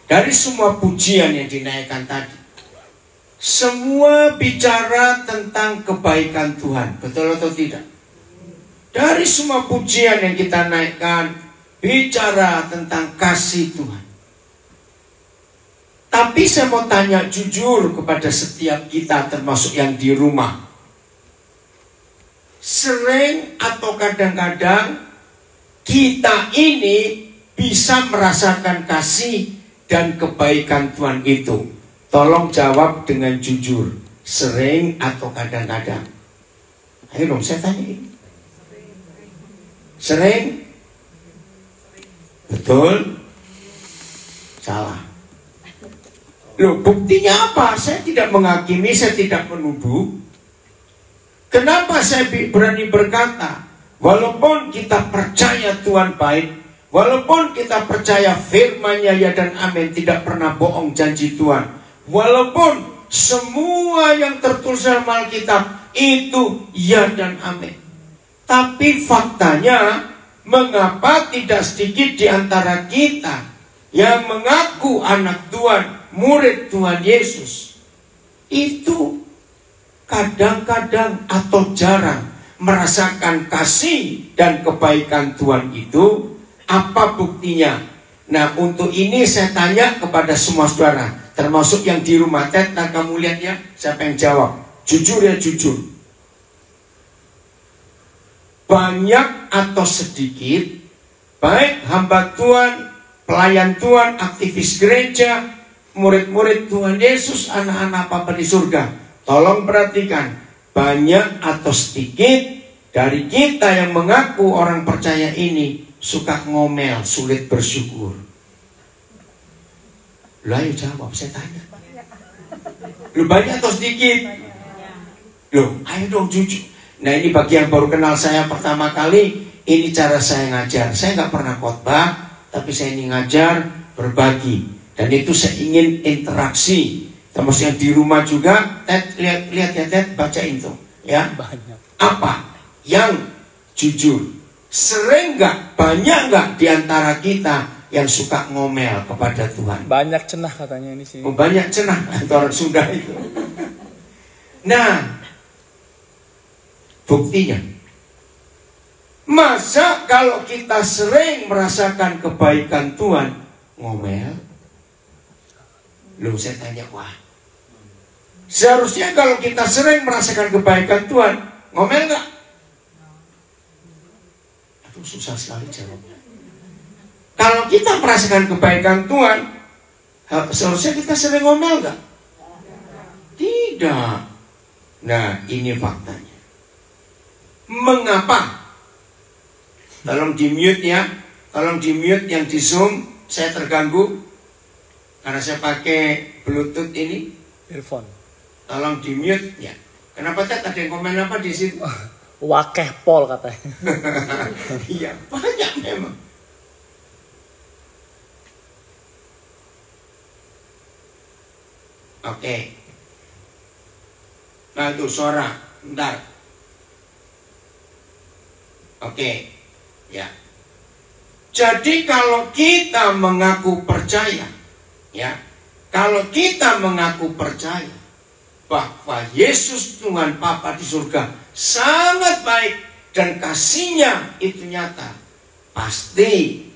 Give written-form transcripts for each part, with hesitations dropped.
Dari semua pujian yang dinaikkan tadi, semua bicara tentang kebaikan Tuhan. Betul atau tidak? Dari semua pujian yang kita naikkan, bicara tentang kasih Tuhan. Tapi saya mau tanya jujur kepada setiap kita, termasuk yang di rumah. Sering atau kadang-kadang kita ini bisa merasakan kasih dan kebaikan Tuhan itu? Tolong jawab dengan jujur. Sering atau kadang-kadang? Ayo dong, saya tanya ini. Sering? Betul? Salah. Loh, buktinya apa? Saya tidak menghakimi, saya tidak menuduh. Kenapa saya berani berkata, walaupun kita percaya Tuhan baik, walaupun kita percaya firman-Nya ya dan amin, tidak pernah bohong janji Tuhan, walaupun semua yang tertulis dalam Alkitab itu ya dan amin, tapi faktanya, mengapa tidak sedikit di antara kita yang mengaku anak Tuhan, murid Tuhan Yesus, itu kadang-kadang atau jarang merasakan kasih dan kebaikan Tuhan itu? Apa buktinya? Nah, untuk ini saya tanya kepada semua saudara, termasuk yang di rumah. Nah, kamu lihat ya, siapa yang jawab? Jujur ya, jujur. Banyak atau sedikit, baik hamba Tuhan, pelayan Tuhan, aktivis gereja, murid-murid Tuhan Yesus, anak-anak Bapa di surga, tolong perhatikan, banyak atau sedikit dari kita yang mengaku orang percaya ini suka ngomel, sulit bersyukur. Loh, ayo jawab, saya tanya. Loh, banyak atau sedikit? Loh, ayo dong jujur. Nah, ini bagi yang baru kenal saya pertama kali, ini cara saya ngajar. Saya nggak pernah khotbah, tapi saya ini ngajar, berbagi. Dan itu saya ingin interaksi. Termasuk yang di rumah juga. Ted, lihat ya Ted, bacain tuh ya. Apa yang jujur? Sering nggak, banyak nggak di antara kita yang suka ngomel kepada Tuhan? Banyak cenah katanya ini sih. Oh, banyak cenah, itu orang Sunda itu. Nah, buktinya, masa kalau kita sering merasakan kebaikan Tuhan ngomel? Loh, saya tanya, wah, seharusnya kalau kita sering merasakan kebaikan Tuhan, ngomel nggak? Aduh, susah sekali jawabnya. Kalau kita merasakan kebaikan Tuhan, seharusnya kita sering ngomel nggak? Tidak. Nah, ini faktanya. Mengapa? Tolong di mute ya. Tolong di mute yang di Zoom. Saya terganggu karena saya pakai Bluetooth ini. Earphone. Tolong di mute ya. Kenapa Ted? Ada yang komen apa di situ? Wakeh pol katanya. Iya, banyak memang. Oke. Nah, itu suara. Bentar. Oke. Ya. Jadi kalau kita mengaku percaya, ya, kalau kita mengaku percaya bahwa Yesus Tuhan Bapa di surga sangat baik dan kasih-Nya itu nyata, pasti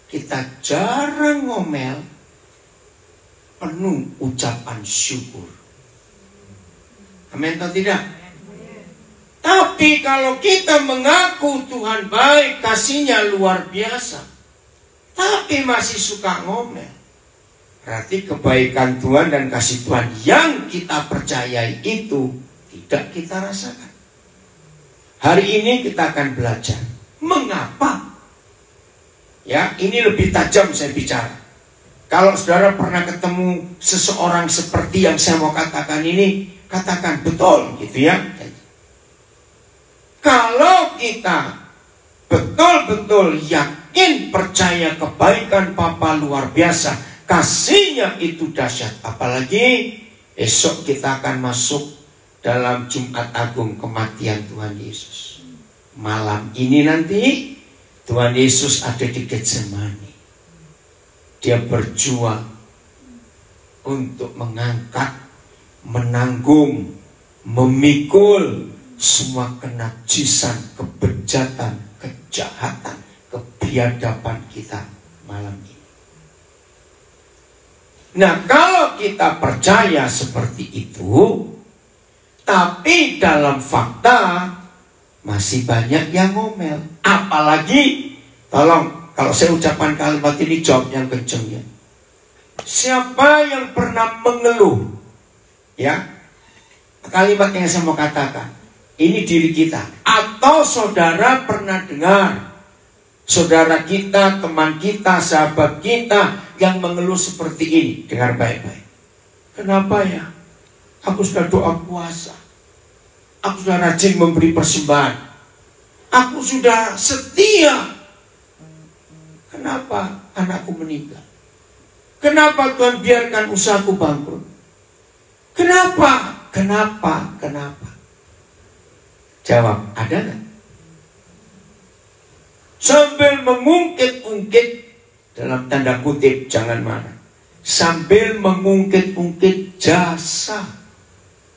kita jarang ngomel, penuh ucapan syukur. Amin atau tidak? Tapi kalau kita mengaku Tuhan baik, kasih-Nya luar biasa, tapi masih suka ngomel, berarti kebaikan Tuhan dan kasih Tuhan yang kita percayai itu tidak kita rasakan. Hari ini kita akan belajar mengapa. Ya, ini lebih tajam saya bicara. Kalau saudara pernah ketemu seseorang seperti yang saya mau katakan ini, katakan betul gitu ya. Kalau kita betul-betul yakin percaya kebaikan Bapa luar biasa, kasih-Nya itu dahsyat, apalagi esok kita akan masuk dalam Jumat Agung kematian Tuhan Yesus. Malam ini nanti Tuhan Yesus ada di Getsemani. dia berjuang untuk mengangkat, menanggung, memikul semua kenajisan, kebejatan, kejahatan, kebiadaban kita malam ini. Nah, kalau kita percaya seperti itu, tapi dalam fakta masih banyak yang ngomel. Apalagi, tolong, kalau saya ucapkan kalimat ini jawab yang kenceng ya. Siapa yang pernah mengeluh, ya, kalimat yang saya mau katakan, ini diri kita. Atau saudara pernah dengar saudara kita, teman kita, sahabat kita yang mengeluh seperti ini. Dengar baik-baik. Kenapa ya? Aku sudah doa puasa, aku sudah rajin memberi persembahan, aku sudah setia. Kenapa anakku meninggal? Kenapa Tuhan biarkan usahaku bangkrut? Kenapa? Kenapa? Kenapa? Jawab, ada nggak? Sambil mengungkit-ungkit, dalam tanda kutip, jangan marah, sambil mengungkit-ungkit jasa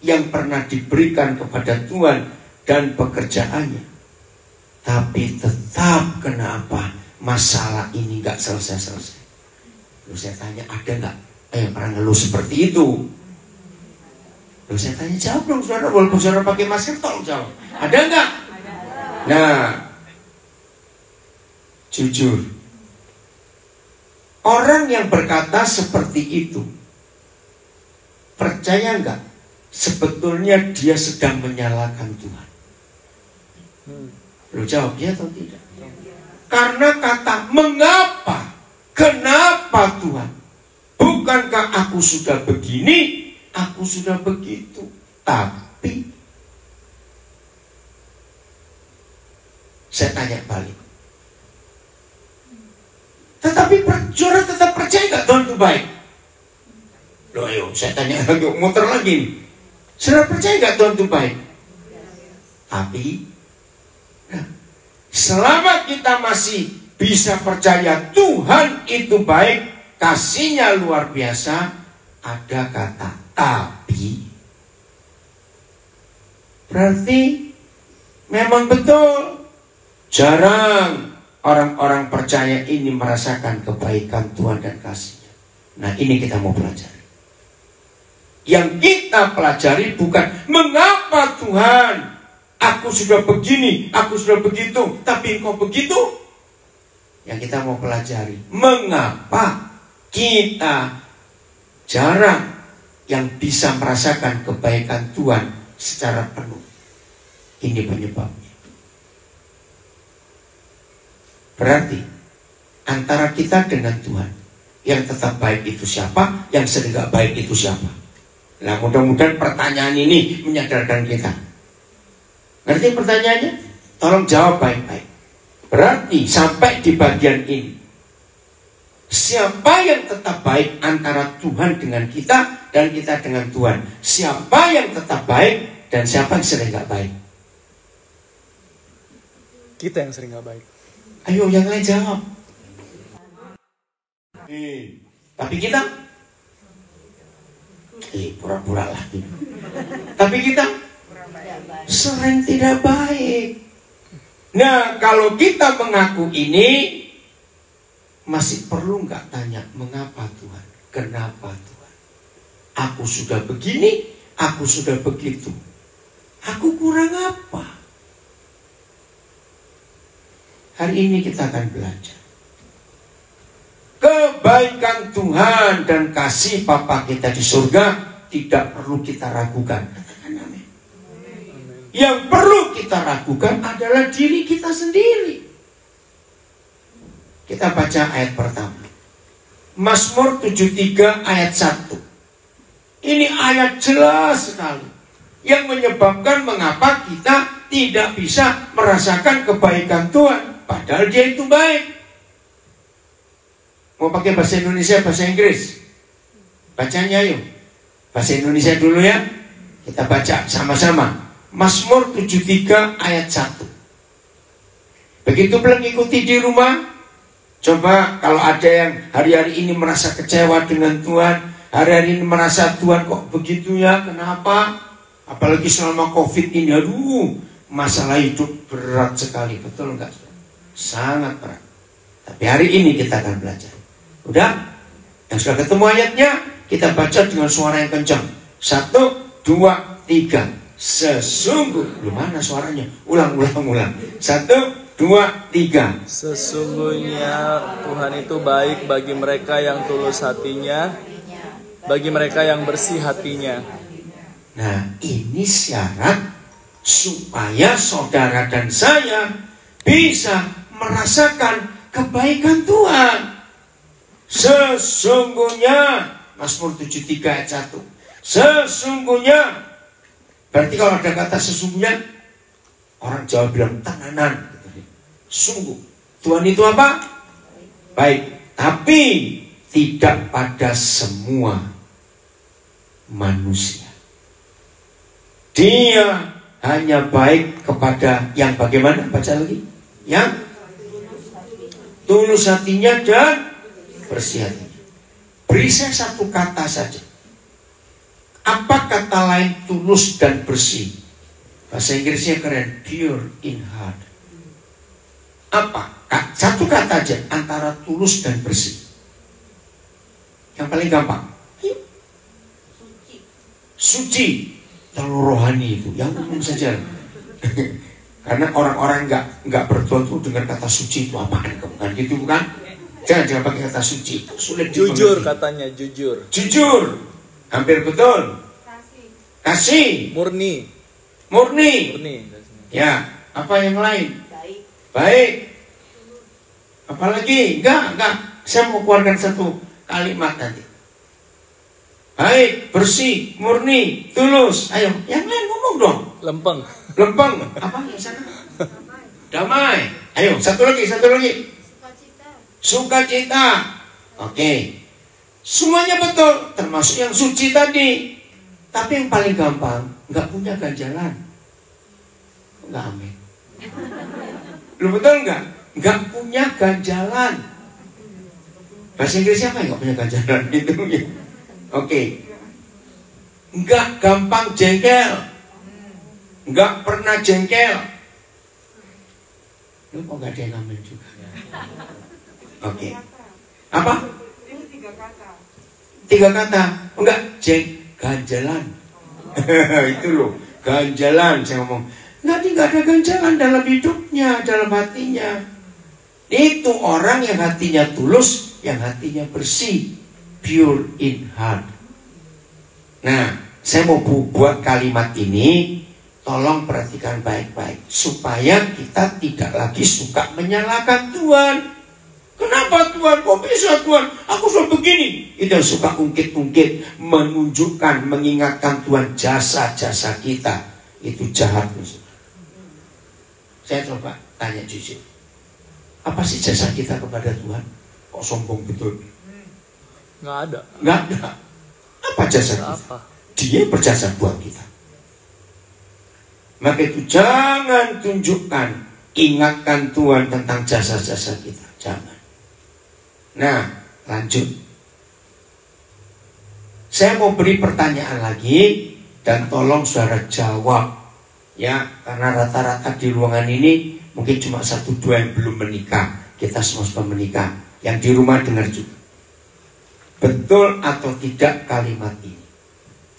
yang pernah diberikan kepada Tuhan dan pekerjaannya, tapi tetap kenapa masalah ini nggak selesai-selesai? Lalu saya tanya, ada nggak yang pernah ngeluh seperti itu? Lalu saya tanya, jawab dong saudara, walaupun saudara pakai masker, tolong jawab. Ada nggak? Nah, jujur, orang yang berkata seperti itu, percaya nggak? Sebetulnya dia sedang menyalahkan Tuhan. Lu jawab ya atau tidak? Karena kata mengapa? Kenapa Tuhan? Bukankah aku sudah begini? Aku sudah begitu. Tapi saya tanya balik. Tetapi saudara tetap percaya nggak Tuhan itu baik? Loh, ayo saya tanya lagi, muter lagi. Saudara percaya nggak Tuhan itu baik? Tapi nah, selama kita masih bisa percaya Tuhan itu baik, kasihnya luar biasa, ada kata tapi. Berarti memang betul jarang orang-orang percaya ini merasakan kebaikan Tuhan dan kasihnya. Nah, ini kita mau pelajari. Yang kita pelajari bukan mengapa Tuhan aku sudah begini, aku sudah begitu, tapi engkau begitu. Yang kita mau pelajari, mengapa kita jarang yang bisa merasakan kebaikan Tuhan secara penuh. Ini penyebabnya. Berarti antara kita dengan Tuhan, yang tetap baik itu siapa, yang sedang gak baik itu siapa. Nah, mudah-mudahan pertanyaan ini menyadarkan kita. Ngerti pertanyaannya? Tolong jawab baik-baik. Berarti sampai di bagian ini, siapa yang tetap baik antara Tuhan dengan kita dan kita dengan Tuhan? Siapa yang tetap baik dan siapa yang sering gak baik? Kita yang sering gak baik. Ayo yang lain jawab. Tapi kita pura-pura lah. Tapi kita sering tidak baik. Nah, kalau kita mengaku ini, masih perlu nggak tanya mengapa Tuhan? Kenapa Tuhan? Aku sudah begini, aku sudah begitu. Aku kurang apa? Hari ini kita akan belajar kebaikan Tuhan dan kasih Bapa kita di surga tidak perlu kita ragukan. Katakan amin. Yang perlu kita ragukan adalah diri kita sendiri. Kita baca ayat pertama. Mazmur 73 ayat 1. Ini ayat jelas sekali yang menyebabkan mengapa kita tidak bisa merasakan kebaikan Tuhan, padahal Dia itu baik. Mau pakai bahasa Indonesia, bahasa Inggris? Bacanya yuk. Bahasa Indonesia dulu ya. Kita baca sama-sama. Mazmur 73 ayat 1. Begitu mengikuti di rumah, Coba kalau ada yang hari-hari ini merasa kecewa dengan Tuhan, hari-hari ini merasa Tuhan kok begitu ya, kenapa? Apalagi selama COVID ini, aduh, masalah hidup berat sekali, betul enggak? Sangat berat. Tapi hari ini kita akan belajar. Udah? Yang sudah ketemu ayatnya, kita baca dengan suara yang kencang. 1, 2, 3. Sesungguh, di mana suaranya? Ulang. 1, 2, 3. Sesungguhnya Tuhan itu baik bagi mereka yang tulus hatinya, bagi mereka yang bersih hatinya. Nah, ini syarat supaya saudara dan saya bisa merasakan kebaikan Tuhan. Sesungguhnya, Mazmur 73 ayat 1. Sesungguhnya, berarti kalau ada kata sesungguhnya, orang Jawa bilang tenanan. Sungguh, Tuhan itu apa? Baik, tapi tidak pada semua manusia. Dia hanya baik kepada yang bagaimana? Baca lagi. Yang tulus hatinya dan bersih hatinya. Beri saya satu kata saja. Apa kata lain tulus dan bersih? Bahasa Inggrisnya keren. Pure in heart. Apa? Satu kata aja antara tulus dan bersih. Yang paling gampang. Suci. Terlalu rohani itu. Yang umum saja. Karena orang-orang nggak bertuan tuh dengan kata suci itu apaan? Bukan gitu, bukan? Jangan pakai kata suci. Sulit jujur dimengerti. Katanya jujur. Jujur. Hampir betul. Kasih. Murni. Ya. Apa yang lain? Baik. Apalagi? Enggak. Saya mau keluarkan satu kalimat nanti. Baik, bersih, murni, tulus. Ayo, yang lain ngomong dong. Lempeng. Apa yang sana? Damai. Ayo, satu lagi. Sukacita. Oke. Semuanya betul, termasuk yang suci tadi. Tapi yang paling gampang, nggak punya ganjalan. Nggak, amin. Lu betul nggak? Nggak punya ganjalan. Bahasa Inggrisnya apa yang nggak punya ganjalan itu? Oke. Nggak gampang jengkel. Nggak pernah jengkel. Lu kok nggak ada yang amin juga? Oke. Apa? Tiga kata. Enggak, ganjalan. Itu loh, ganjalan saya ngomong. Nggak ada ganjalan dalam hidupnya, dalam hatinya. Itu orang yang hatinya tulus, yang hatinya bersih, pure in heart. Nah, saya mau buat kalimat ini, tolong perhatikan baik-baik, supaya kita tidak lagi suka menyalahkan Tuhan. Kenapa Tuhan? Kok bisa Tuhan? Aku sudah begini. Itu yang suka ungkit-ungkit, menunjukkan, mengingatkan Tuhan jasa-jasa kita. Itu jahat. Saya coba tanya jujur. Apa sih jasa kita kepada Tuhan? Kok sombong betul? Nggak ada. Apa jasa kita? Dia berjasa buat kita. Maka itu jangan tunjukkan, ingatkan Tuhan tentang jasa-jasa kita. Jangan. Nah, lanjut. Saya mau beri pertanyaan lagi dan tolong saudara jawab. Ya, karena rata-rata di ruangan ini mungkin cuma 1-2 yang belum menikah. Kita semua sudah menikah. Yang di rumah dengar juga. Betul atau tidak kalimat ini?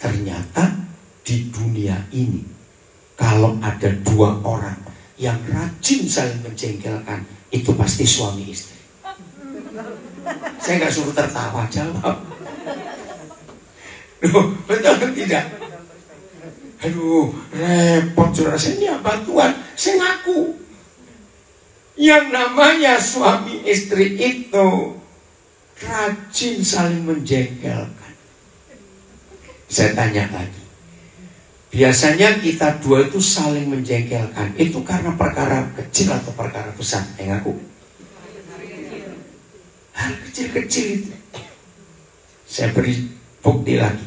Ternyata di dunia ini, kalau ada 2 orang yang rajin saling menjengkelkan, itu pasti suami istri. Saya nggak suruh tertawa, jawab. Loh, betul tidak? Aduh, repot saudara. Saya ini apa Tuhan? Saya ngaku. Yang namanya suami istri itu rajin saling menjengkelkan. Saya tanya lagi. Biasanya kita 2 itu saling menjengkelkan. Itu karena perkara kecil atau perkara besar? Yang ngaku. Hal kecil-kecil itu. Saya beri bukti lagi.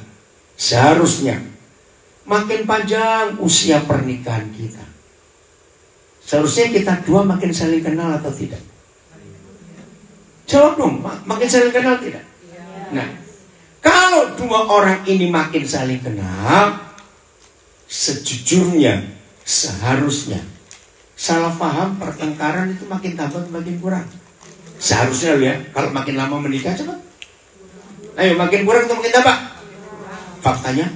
Seharusnya makin panjang usia pernikahan kita, seharusnya kita 2 makin saling kenal atau tidak? Jawab dong, makin saling kenal tidak? Nah, kalau dua orang ini makin saling kenal, sejujurnya, seharusnya salah paham, pertengkaran itu makin tambah makin kurang. Seharusnya ya, kalau makin lama menikah cepat. Ayo, makin kurang atau makin tambah? Faktanya?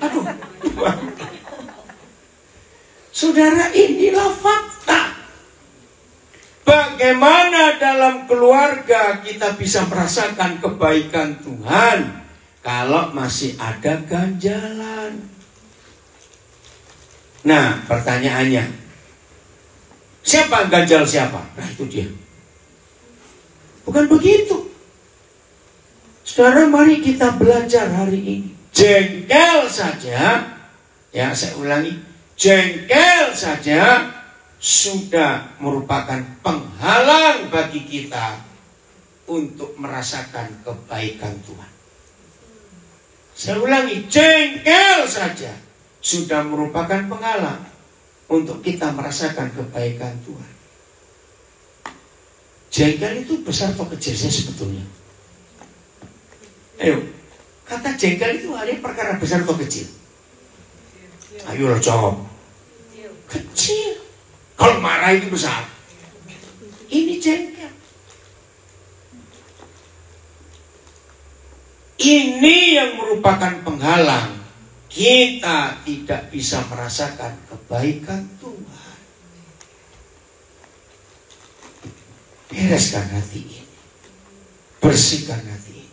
Aduh. Saudara, inilah fakta. Bagaimana dalam keluarga kita bisa merasakan kebaikan Tuhan kalau masih ada ganjalan? Nah, pertanyaannya, siapa ganjal siapa? Nah, itu dia. Bukan begitu. Saudara, mari kita belajar hari ini. Jengkel saja, ya saya ulangi, jengkel saja sudah merupakan penghalang bagi kita untuk merasakan kebaikan Tuhan. Saya ulangi, jengkel saja sudah merupakan penghalang untuk kita merasakan kebaikan Tuhan. Jengkel itu besar atau kecil sih sebetulnya? Ayo, kata jengkel itu ada perkara besar atau kecil? Ayo lo jawab. Kecil. Kalau marah itu besar. Ini jengkel. Ini yang merupakan penghalang kita tidak bisa merasakan kebaikan Tuhan. Bereskan hati ini. Bersihkan hati ini.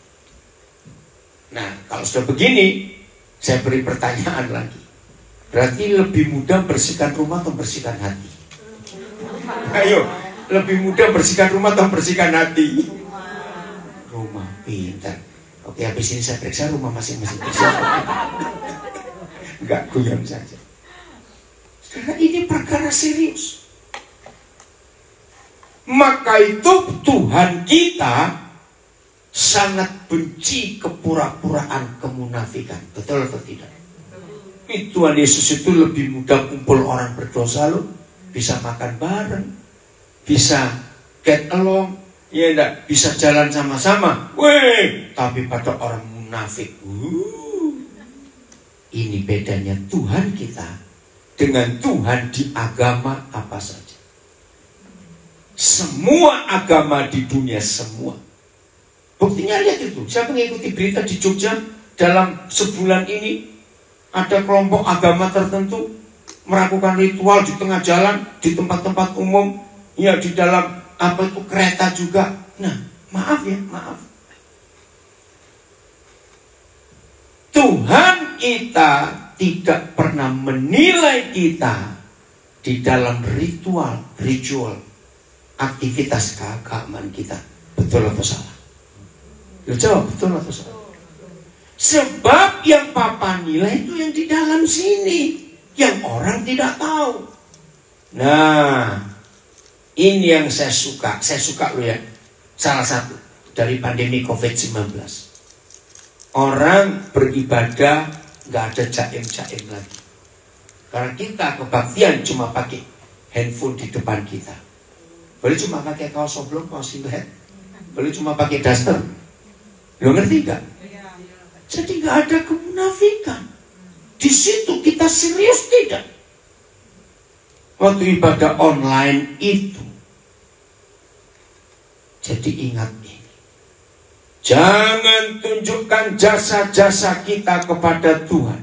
Nah, kalau sudah begini, saya beri pertanyaan lagi. Berarti lebih mudah bersihkan rumah atau bersihkan hati? Ayo, lebih mudah bersihkan rumah atau bersihkan hati? Rumah, pintar. Oke, habis ini saya periksa rumah masing-masing. Enggak, goyang saja. Saudara, ini perkara serius. Maka itu Tuhan kita sangat benci kepura-puraan, kemunafikan. Betul atau tidak? Tuhan Yesus itu lebih mudah kumpul orang berdosa loh. Bisa makan bareng, bisa get along, ya enggak, bisa jalan sama-sama. Weh, tapi pada orang munafik. Ini bedanya Tuhan kita dengan Tuhan di agama apa saja. Semua agama di dunia, semua. Buktinya lihat itu. Saya mengikuti berita di Jogja dalam sebulan ini. Ada kelompok agama tertentu melakukan ritual di tengah jalan, di tempat-tempat umum, ya di dalam apa itu kereta juga. Nah, maaf ya, maaf. Tuhan kita tidak pernah menilai kita di dalam ritual, aktivitas keagamaan kita. Betul atau salah? Lo jawab, betul atau salah? Sebab yang Papa nilai itu yang di dalam sini, yang orang tidak tahu. Nah, ini yang saya suka lo ya. Salah satu dari pandemi COVID-19. Orang beribadah gak ada jaim-jaim lagi. Karena kita kebaktian cuma pakai handphone di depan kita. Boleh cuma pakai kaos oblong, kaos singlet. Boleh cuma pakai daster. Lo ngerti gak? Jadi gak ada kemunafikan. Di situ kita serius tidak? Waktu ibadah online itu. Jadi ingat ini. Jangan tunjukkan jasa-jasa kita kepada Tuhan.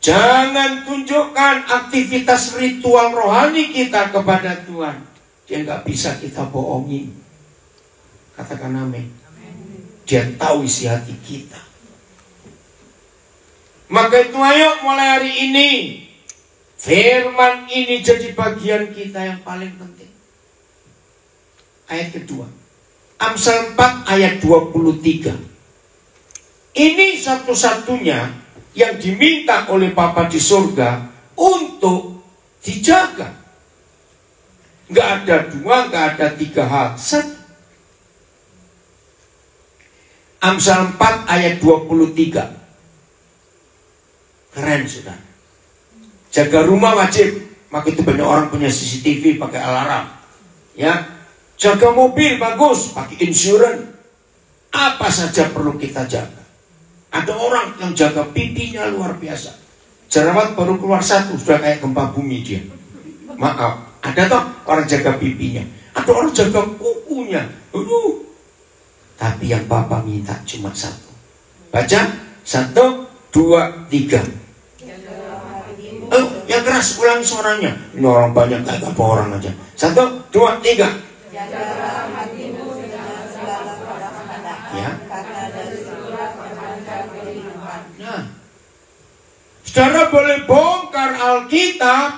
Jangan tunjukkan aktivitas ritual rohani kita kepada Tuhan. Dia gak bisa kita bohongin. Katakan amin. Dia tahu isi hati kita. Maka itu ayo mulai hari ini firman ini jadi bagian kita yang paling penting. Ayat kedua, Amsal 4 ayat 23. Ini satu-satunya yang diminta oleh Bapa di surga untuk dijaga. Gak ada dua, gak ada tiga hal. Satu. Amsal 4 ayat 23. Keren sudah. Jaga rumah wajib. Maka itu banyak orang punya CCTV pakai alarm. Ya. Jaga mobil bagus, pakai insurans. Apa saja perlu kita jaga. Ada orang yang jaga pipinya luar biasa. Jerawat baru keluar satu, sudah kayak gempa bumi dia. Maaf, ada toh orang jaga pipinya. Ada orang jaga kukunya. Tapi yang Papa minta cuma satu. Baca, 1, 2, 3. Yang keras, ulang suaranya. Ini orang banyak, kayak apa orang aja. 1, 2, 3. Jagalah hatimu dengan segala kehendak, Ya. karena dari situlah terpancar kehidupan. Nah, saudara boleh bongkar Alkitab.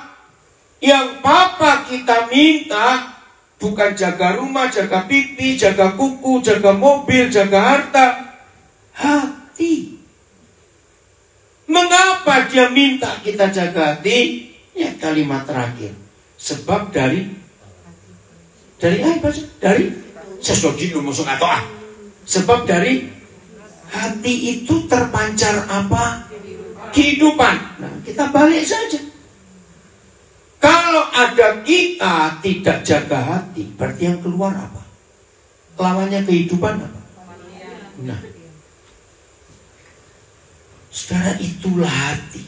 Yang Papa kita minta bukan jaga rumah, jaga pipi, jaga kuku, jaga mobil, jaga harta. Hati. Mengapa dia minta kita jaga hati? Ya, kalimat terakhir. Sebab dari apa sih? Dari sesuatu masuk atau sebab dari hati itu terpancar apa? Kehidupan. Nah, kita balik saja. Kalau ada kita tidak jaga hati, berarti yang keluar apa? Lawannya kehidupan apa? Nah, saudara, itulah hati.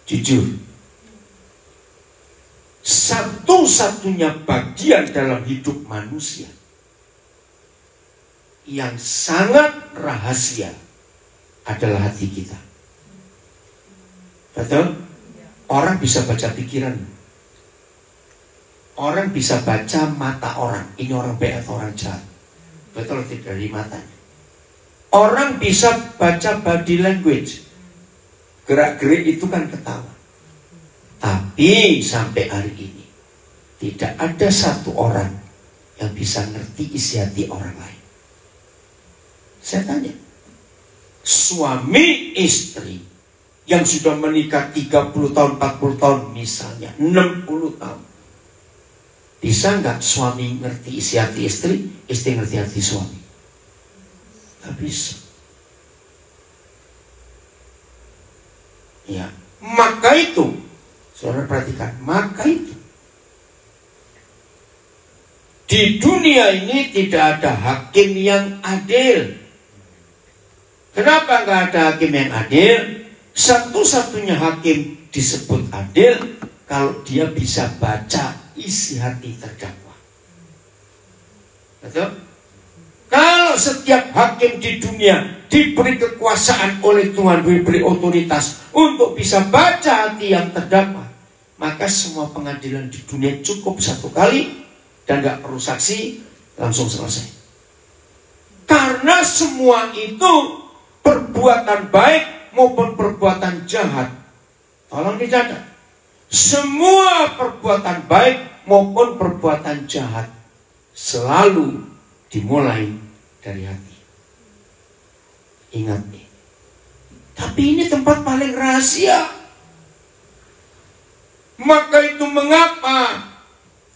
Jujur, satu-satunya bagian dalam hidup manusia yang sangat rahasia adalah hati kita. Betul? Orang bisa baca pikiran. Orang bisa baca mata orang. Ini orang baik atau orang jahat. Betul tidak dari matanya. Orang bisa baca body language. Gerak-gerik itu kan ketawa. Tapi sampai hari ini tidak ada satu orang yang bisa ngerti isi hati orang lain. Saya tanya, suami istri yang sudah menikah 30 tahun, 40 tahun misalnya, 60 tahun, bisa nggak suami ngerti isi hati istri, istri ngerti hati suami? Nggak bisa. Ya, maka itu, saudara perhatikan, maka itu di dunia ini tidak ada hakim yang adil. Kenapa nggak ada hakim yang adil? Satu-satunya hakim disebut adil kalau dia bisa baca isi hati terdakwa. Betul? Kalau setiap hakim di dunia diberi kekuasaan oleh Tuhan, diberi otoritas untuk bisa baca hati yang terdakwa, maka semua pengadilan di dunia cukup satu kali dan gak perlu saksi, langsung selesai. Karena semua itu perbuatan baik maupun perbuatan jahat. Tolong dicatat. Semua perbuatan baik maupun perbuatan jahat selalu dimulai dari hati. Ingat nih. Tapi ini tempat paling rahasia. Maka itu mengapa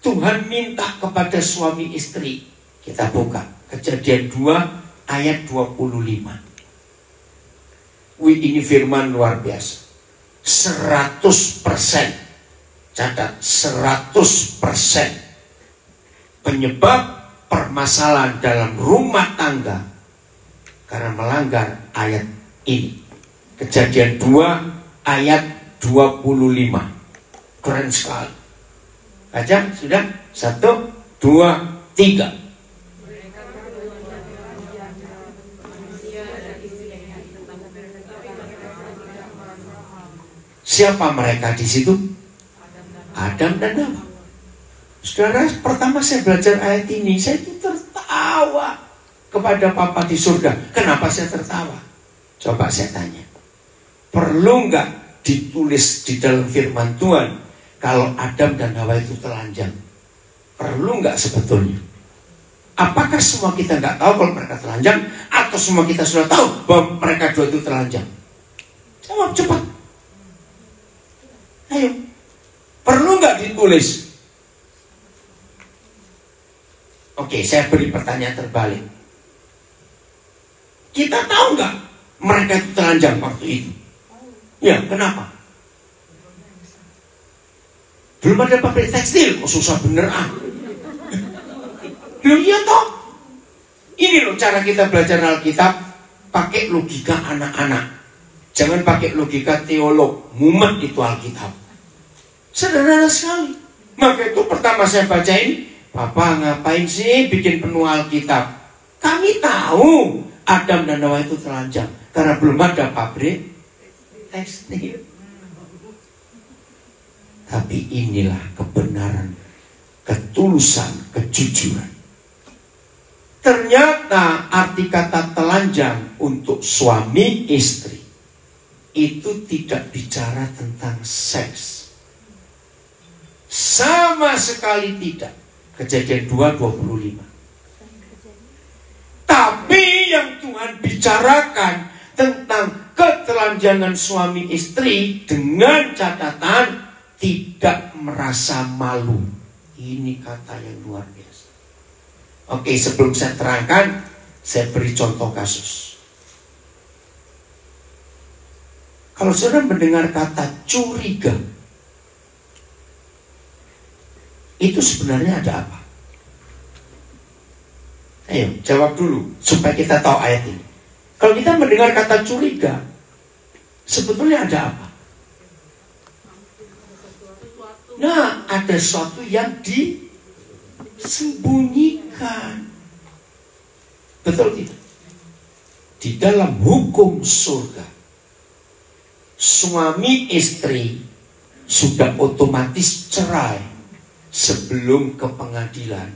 Tuhan minta kepada suami istri. Kita buka Kejadian 2 ayat 25. Ini firman luar biasa. 100%. Catat, 100% penyebab permasalahan dalam rumah tangga karena melanggar ayat ini. Kejadian 2 ayat 25. Keren sekali. Baca, sudah? 1, 2, 3. Siapa mereka di situ? Adam dan Hawa. Saudara, pertama saya belajar ayat ini, saya itu tertawa kepada Papa di surga. Kenapa saya tertawa? Coba saya tanya. Perlu nggak ditulis di dalam firman Tuhan kalau Adam dan Hawa itu telanjang? Perlu nggak sebetulnya? Apakah semua kita nggak tahu kalau mereka telanjang, atau semua kita sudah tahu bahwa mereka dua itu telanjang? Jawab cepat. Ayo. Perlu nggak ditulis? Oke, saya beri pertanyaan terbalik. Kita tahu nggak mereka itu telanjang waktu itu? Ya, kenapa? Belum ada pabrik tekstil, kok susah bener ah. Loh iya toh. Ini loh cara kita belajar Alkitab, pakai logika anak-anak. Jangan pakai logika teolog, mumet itu Alkitab. Sederhana sekali. Maka itu pertama saya baca ini, Papa ngapain sih bikin penuh Alkitab? Kami tahu Adam dan Hawa itu telanjang karena belum ada pabrik tekstil. Tapi inilah kebenaran, ketulusan, kejujuran. Ternyata arti kata telanjang untuk suami istri itu tidak bicara tentang seks. Sama sekali tidak. Kejadian 2:25. Tapi yang Tuhan bicarakan tentang ketelanjangan suami istri dengan catatan tidak merasa malu. Ini kata yang luar biasa. Oke, sebelum saya terangkan, saya beri contoh kasus. Kalau saudara mendengar kata curiga, itu sebenarnya ada apa? Ayo, jawab dulu supaya kita tahu ayat ini. Kalau kita mendengar kata curiga, sebetulnya ada apa? Nah, ada sesuatu yang disembunyikan. Betul tidak? Di dalam hukum surga, suami istri sudah otomatis cerai sebelum ke pengadilan.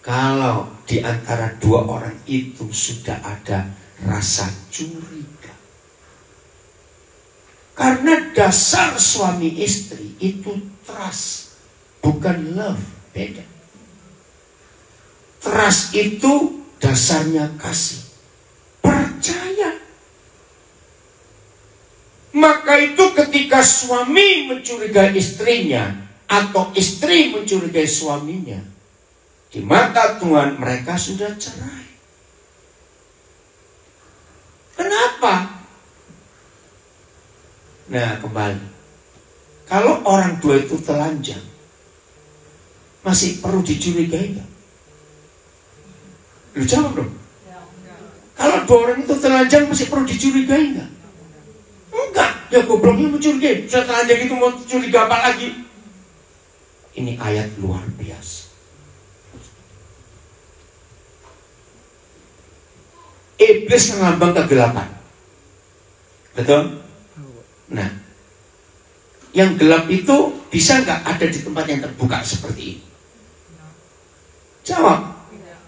Kalau di antara dua orang itu sudah ada rasa curiga. Karena dasar suami istri itu trust, bukan love, beda. Trust itu dasarnya kasih, percaya. Maka itu ketika suami mencurigai istrinya atau istri mencurigai suaminya, di mata Tuhan mereka sudah cerai. Kenapa? Nah, kembali. Kalau orang tua itu telanjang, masih perlu dicurigai nggak? Lu jawab dong. Kalau dua orang itu telanjang, masih perlu dicurigai nggak? Enggak. Ya gobloknya mencurigai. Sudah telanjang itu mau curiga apa lagi? Ini ayat luar biasa. Iblis melambang kegelapan. Betul? Nah, yang gelap itu bisa nggak ada di tempat yang terbuka seperti ini? Jawab,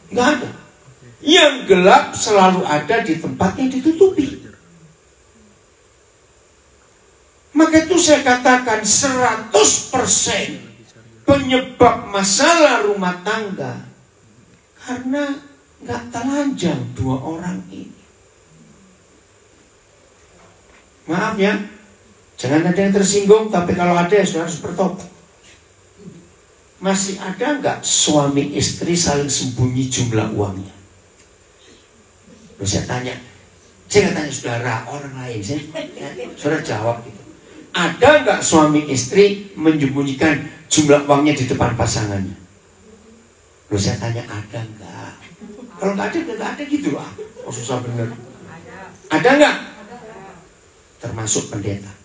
nggak ada. Yang gelap selalu ada di tempat yang ditutupi. Maka itu saya katakan 100% penyebab masalah rumah tangga karena nggak telanjang dua orang ini. Maaf ya, jangan ada yang tersinggung, tapi kalau ada ya sudah harus bertobat. Masih ada nggak suami istri saling sembunyi jumlah uangnya? Terus saya tanya, saya nggak tanya saudara, orang lain, saudara jawab gitu. Ada nggak suami istri menyembunyikan jumlah uangnya di depan pasangannya? Terus saya tanya, ada nggak? Kalau nggak ada gitu lah. Oh susah bener. Ada nggak? Termasuk pendeta.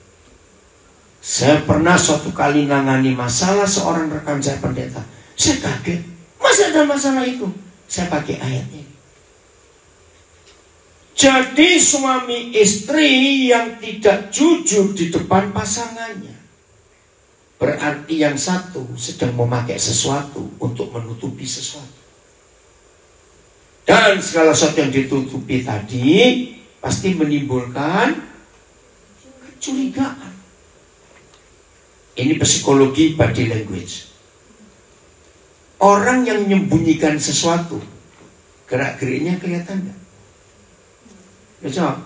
Saya pernah suatu kali nangani masalah seorang rekan saya pendeta. Saya kaget. Masa ada masalah itu? Saya pakai ayat ini. Jadi suami istri yang tidak jujur di depan pasangannya, berarti yang satu sedang memakai sesuatu untuk menutupi sesuatu. Dan segala sesuatu yang ditutupi tadi pasti menimbulkan kecurigaan. Ini psikologi body language. Orang yang menyembunyikan sesuatu, gerak-geriknya kelihatan nggak? Jawab.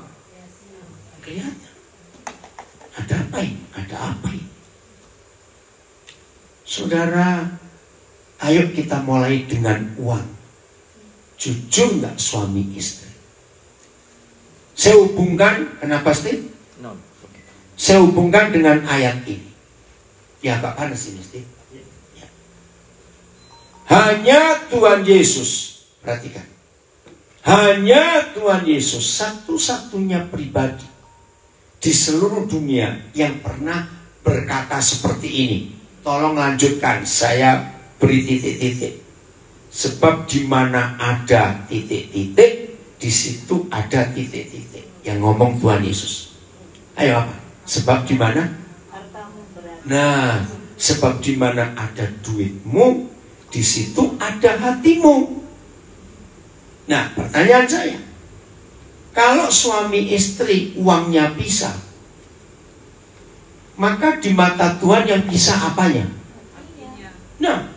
Kelihatan. Ada apa ini? Ada apa ini? Saudara, ayo kita mulai dengan uang. Jujur nggak suami istri? Saya hubungkan, kenapa Steve? No. Saya hubungkan dengan ayat ini. Ya agak panas ini Steve. Ya. Hanya Tuhan Yesus, perhatikan, hanya Tuhan Yesus satu-satunya pribadi di seluruh dunia yang pernah berkata seperti ini. Tolong lanjutkan, saya beri titik-titik. Sebab di mana ada titik-titik, di situ ada titik-titik. Yang ngomong Tuhan Yesus. Ayo apa? Sebab di mana? Nah, sebab di mana ada duitmu, di situ ada hatimu. Nah, pertanyaan saya, kalau suami istri uangnya pisah, maka di mata Tuhan yang pisah apanya? Nah,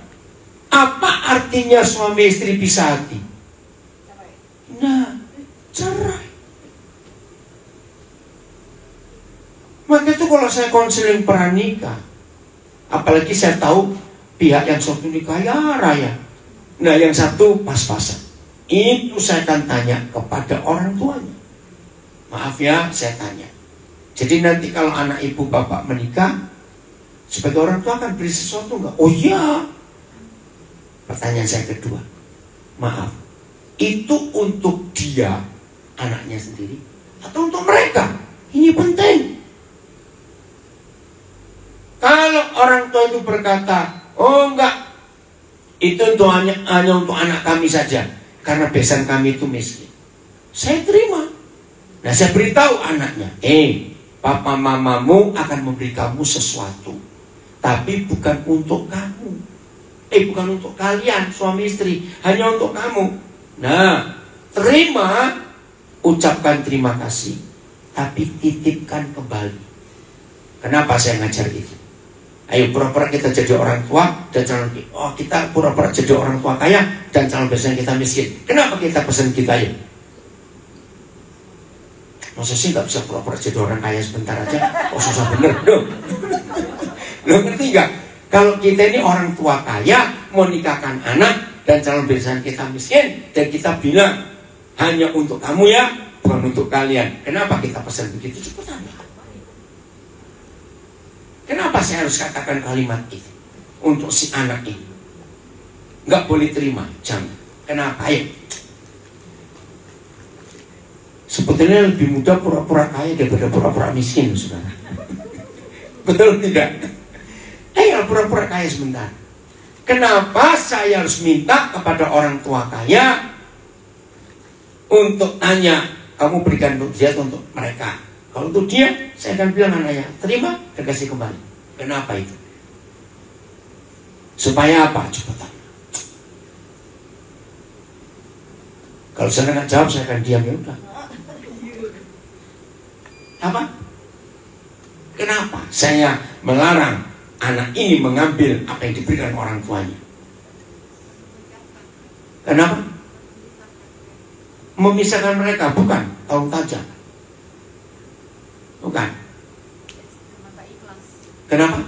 apa artinya suami istri pisah hati? Nah, cerai. Maka itu kalau saya konseling pranikah, apalagi saya tahu pihak yang satu ini kaya raya, nah yang satu pas-pasan, itu saya akan tanya kepada orang tuanya. Maaf ya, saya tanya. Jadi nanti kalau anak ibu bapak menikah, sebagai orang tua akan beri sesuatu enggak? Oh iya. Pertanyaan saya kedua, maaf, itu untuk dia, anaknya sendiri, atau untuk mereka? Ini penting. Kalau orang tua itu berkata, oh enggak, itu untuk hanya untuk anak kami saja, karena besan kami itu miskin, saya terima. Nah, saya beritahu anaknya, papa mamamu akan memberi kamu sesuatu, tapi bukan untuk kamu, bukan untuk kalian suami istri, hanya untuk kamu. Nah, terima, ucapkan terima kasih, tapi titipkan kembali. Kenapa saya ngajar itu? Ayo pura-pura kita jadi orang tua dan calon, kita pura-pura jadi orang tua kaya dan calon besan kita miskin. Kenapa kita pesan kita ya? Masa sih nggak bisa pura-pura jadi orang kaya sebentar aja? Oh susah bener dong. Lo ngerti nggak? Kalau kita ini orang tua kaya mau nikahkan anak dan calon besan kita miskin, dan kita bilang hanya untuk kamu ya, bukan untuk kalian. Kenapa kita pesan begitu? Cepetan. Kenapa saya harus katakan kalimat itu untuk si anak ini? Nggak boleh terima, jangan. Kenapa ya? Sebetulnya lebih mudah pura-pura kaya daripada pura-pura miskin, saudara. Betul tidak? Ayo pura-pura kaya sebentar. Kenapa saya harus minta kepada orang tua kaya untuk tanya, kamu berikan untuk dia untuk mereka? Kalau untuk dia, saya akan bilang anaknya, terima dan kasih kembali. Kenapa itu? Supaya apa? Cepetan. Kalau saya nggak jawab, saya akan diam, ya udah. Apa? Kenapa saya melarang anak ini mengambil apa yang diberikan orang tuanya? Kenapa? Memisahkan mereka, bukan tahu tajam. Bukan. Kenapa?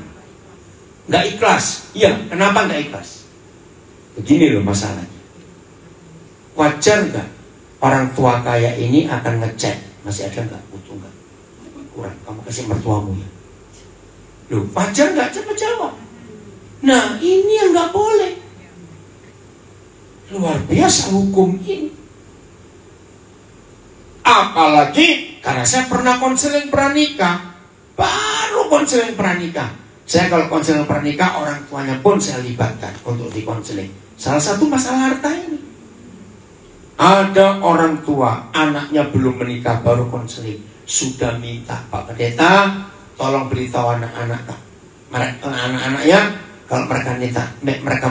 Nggak ikhlas. Iya, kenapa nggak ikhlas? Begini loh masalahnya. Wajar nggak orang tua kaya ini akan ngecek, masih ada nggak, butuh nggak, kurang, kamu kasih mertuamu ya. Loh, wajar nggak? Coba jawab. Nah, ini yang nggak boleh. Luar biasa hukum ini. Apalagi karena saya pernah konseling pranikah, baru konseling pranikah. Saya kalau konseling pranikah, orang tuanya pun saya libatkan untuk dikonseling. Salah satu masalah harta ini. Ada orang tua, anaknya belum menikah baru konseling, sudah minta, Pak Pendeta, tolong beritahu anak-anaknya kalau mereka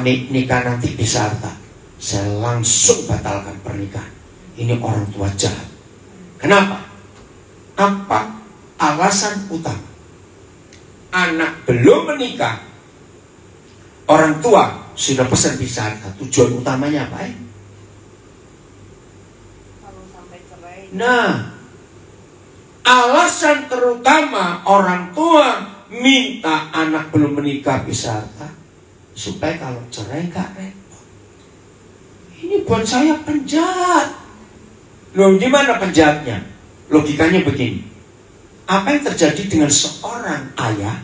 nikah nanti bisa harta. Saya langsung batalkan pernikahan. Ini orang tua jahat. Kenapa? Apa alasan utama? Anak belum menikah, orang tua sudah pesan bisa harta. Tujuan utamanya apa ya? Nah, alasan terutama orang tua minta anak belum menikah bisa harta, supaya kalau cerai gak repot. Ini buat saya penjahat. Loh, di mana penjahatnya? Logikanya begini. Apa yang terjadi dengan seorang ayah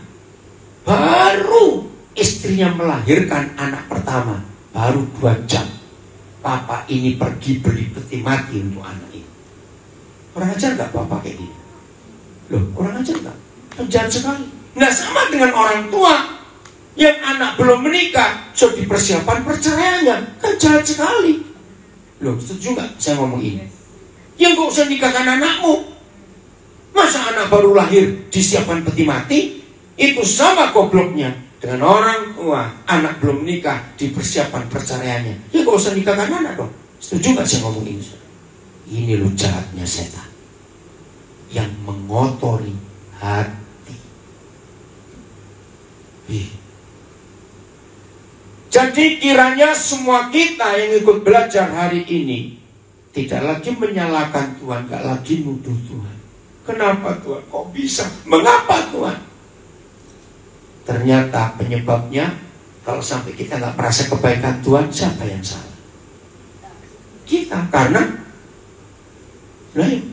baru istrinya melahirkan anak pertama, baru 2 jam papa ini pergi beli peti mati untuk anak ini. Kurang ajar gak papa kayak gini? Loh, kurang ajar gak? Jahat sekali. Nah, sama dengan orang tua yang anak belum menikah, so dipersiapkan perceraiannya, kan jahat sekali. Loh, setuju gak saya ngomong ini? Yang gak usah nikahkan anakmu. Masa anak baru lahir disiapkan peti mati? Itu sama gobloknya dengan orang tua, anak belum nikah dipersiapkan perceraiannya. Ya gak usah nikahkan anak dong. Setuju gak saya ngomong ini? Ini loh jahatnya setan yang mengotori hati. Jadi kiranya semua kita yang ikut belajar hari ini tidak lagi menyalahkan Tuhan, gak lagi nuduh Tuhan. Kenapa Tuhan? Kok bisa? Mengapa Tuhan? Ternyata penyebabnya, kalau sampai kita nggak merasa kebaikan Tuhan, siapa yang salah? Kita, karena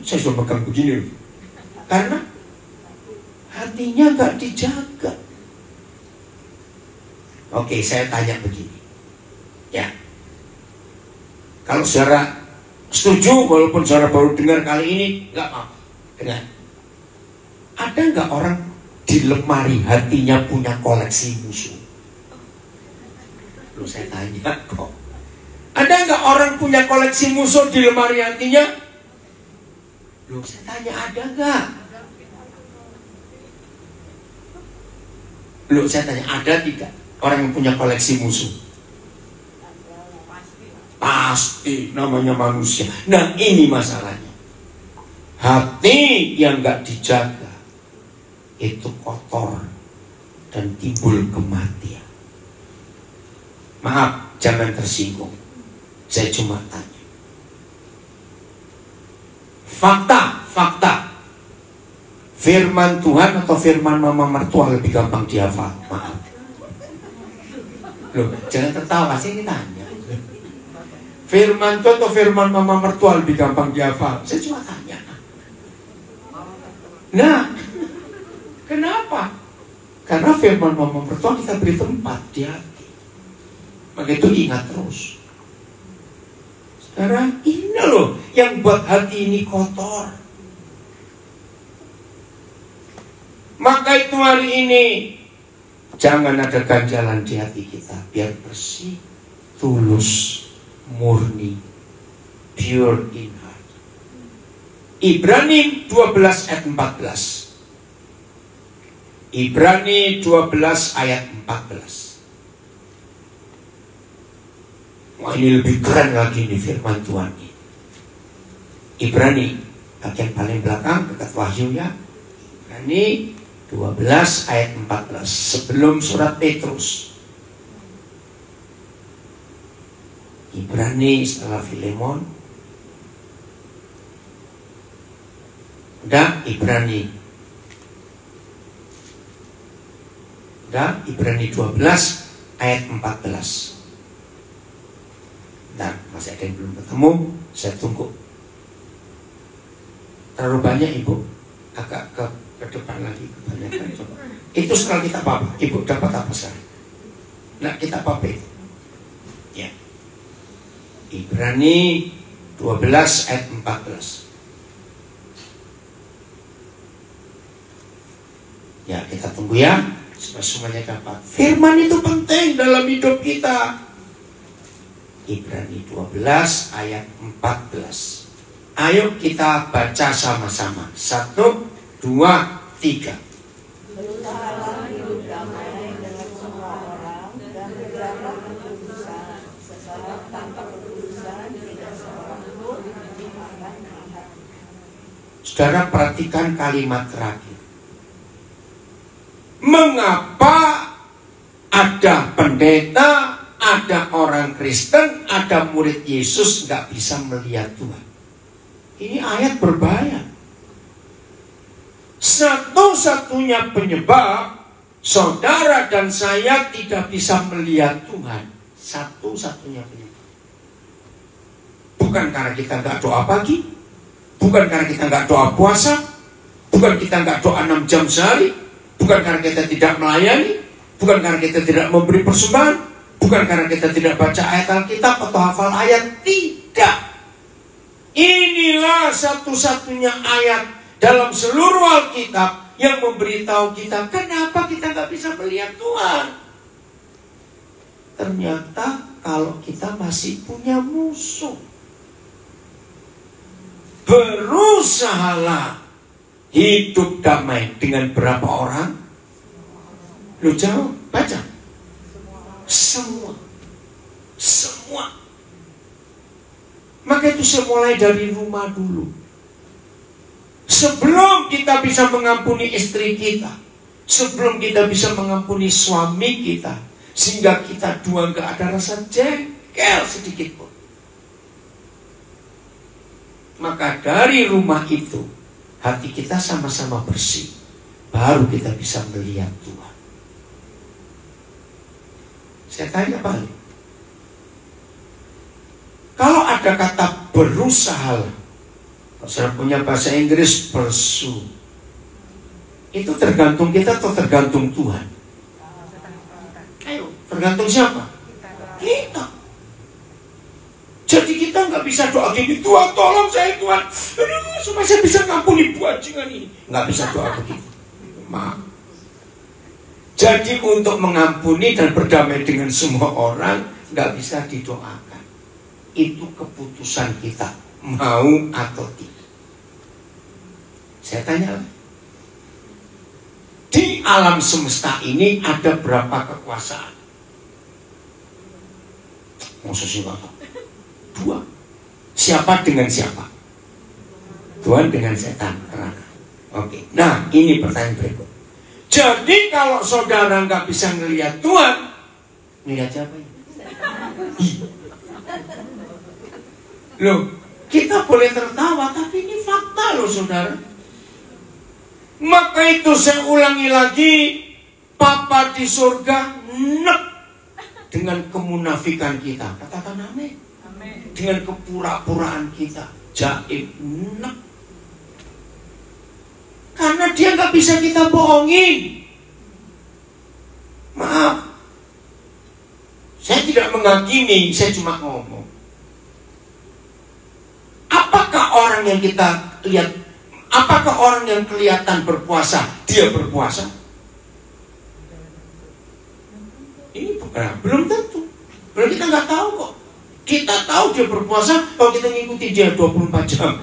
saya sudah pegang begini, karena hatinya nggak dijaga. Oke, saya tanya begini, ya, kalau saudara setuju, walaupun saudara baru dengar kali ini, nggak apa-apa, dengar. Ada nggak orang di lemari hatinya punya koleksi musuh? Loh, saya tanya kok. Ada nggak orang punya koleksi musuh di lemari hatinya? Loh, saya tanya, ada nggak? Loh, saya tanya, ada tidak orang yang punya koleksi musuh? Pasti, namanya manusia. Nah, ini masalahnya. Hati yang nggak dijaga itu kotor dan timbul kematian. Maaf, jangan tersinggung. Saya cuma tanya. Fakta. Firman Tuhan atau firman mama mertua lebih gampang dihafal? Maaf. Loh, jangan tertawa, saya ini tanya. Firman Tuhan atau firman mama mertua lebih gampang dihafal? Saya cuma tanya. Nah, kenapa? Karena firman mama mertua kita beri tempat di hati. Maka itu ingat terus. Sekarang ini loh yang buat hati ini kotor. Maka itu hari ini jangan ada ganjalan di hati kita. Biar bersih, tulus, murni, pure in heart. Ibrani 12 ayat 14. Ibrani 12 ayat 14. Wah, ini lebih keren lagi nih firman Tuhan ini. Ibrani bagian paling belakang dekat Wahyu ya. Ibrani 12 ayat 14 sebelum surat Petrus. Ibrani setelah Filemon. Udah Ibrani. Udah Ibrani 12 ayat 14. Nah, masih ada yang belum ketemu, saya tunggu. Terlalu banyak ibu, agak ke depan lagi kebanyakan. Coba. Itu setelah kita apa? Ibu dapat apa sekarang? Nah, kita apa itu? Ya. Ibrani 12 ayat 14. Ya, kita tunggu ya, supaya semuanya dapat. Firman itu penting dalam hidup kita. Ibrani 12 ayat 14. Ayo kita baca sama-sama. 1, 2, 3. Berusahalah hidup damai dengan semua orang dan berjalan kekudusan, sebab tanpa kekudusan tidak seorang pun akan melihat. Saudara perhatikan kalimat terakhir. Mengapa ada pendeta, ada orang Kristen, ada murid Yesus nggak bisa melihat Tuhan? Ini ayat berbahaya. Satu-satunya penyebab saudara dan saya tidak bisa melihat Tuhan, satu-satunya penyebab, bukan karena kita nggak doa pagi, bukan karena kita nggak doa puasa, bukan kita nggak doa 6 jam sehari, bukan karena kita tidak melayani, bukan karena kita tidak memberi persembahan, Bukan karena kita tidak baca ayat Alkitab atau hafal ayat, tidak. Inilah satu-satunya ayat dalam seluruh Alkitab yang memberitahu kita kenapa kita nggak bisa melihat Tuhan. Ternyata kalau kita masih punya musuh, berusahalah hidup damai dengan berapa orang? Lu jawab, baca. Semua. Maka itu saya mulai dari rumah dulu. Sebelum kita bisa mengampuni istri kita, sebelum kita bisa mengampuni suami kita, sehingga kita dua gak ada rasa jengkel sedikit pun, maka dari rumah itu hati kita sama-sama bersih, baru kita bisa melihat Tuhan. Saya tanya balik, kalau ada kata berusaha, kalau saya punya bahasa Inggris pursue, itu tergantung kita atau tergantung Tuhan? Ayo, tergantung siapa? Kita. Jadi kita nggak bisa doa gini, Tuhan tolong saya Tuhan, aduh, supaya saya bisa ngampuni bajingan ini. Nggak bisa doa begitu. Maaf. Jadi untuk mengampuni dan berdamai dengan semua orang nggak bisa didoakan. Itu keputusan kita, mau atau tidak. Saya tanya, di alam semesta ini ada berapa kekuasaan? Maksudnya apa? 2. Siapa dengan siapa? Tuhan dengan setan. Oke. Nah, ini pertanyaan berikut. Jadi kalau saudara nggak bisa ngelihat Tuhan, ngelihat siapa ya? Loh, kita boleh tertawa, tapi ini fakta loh saudara. Maka itu saya ulangi lagi, Papa di surga nek dengan kemunafikan kita. Katakan amin. Dengan kepura-puraan kita, jaib nek. Karena dia nggak bisa kita bohongin. Maaf, saya tidak menghakimi, saya cuma ngomong. Apakah orang yang kita lihat, apakah orang yang kelihatan berpuasa, dia berpuasa? Ini bukan, belum tentu. Belum, kita nggak tahu kok. Kita tahu dia berpuasa kalau kita ngikuti dia 24 jam.